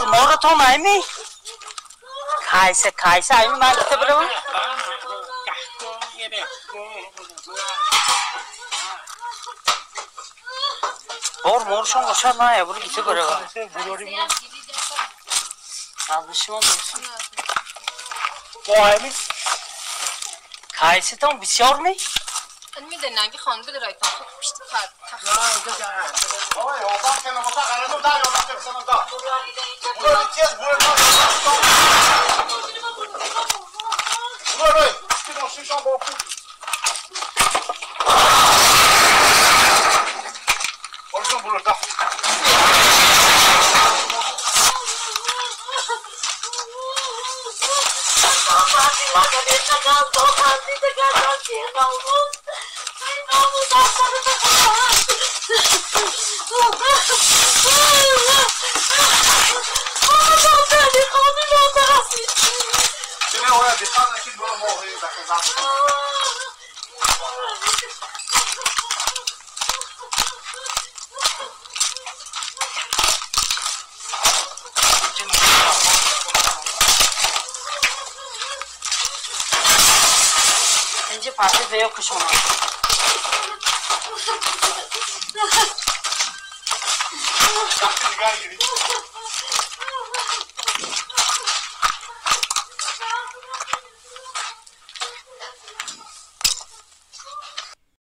مورد تو نایمی کایسه ایمی من گفته برم مورشون روشن نایه برو گیته برم نازشیم هم کایسه تون بسیار می میدونن که خانم بده رایتان تو پشت تخت آقا یادم که نمتا قرارم دا یادم که بسنم دا برو تیز برو برو کی ماشینشان با برو برو دا اینجا پاسی بیو کشونا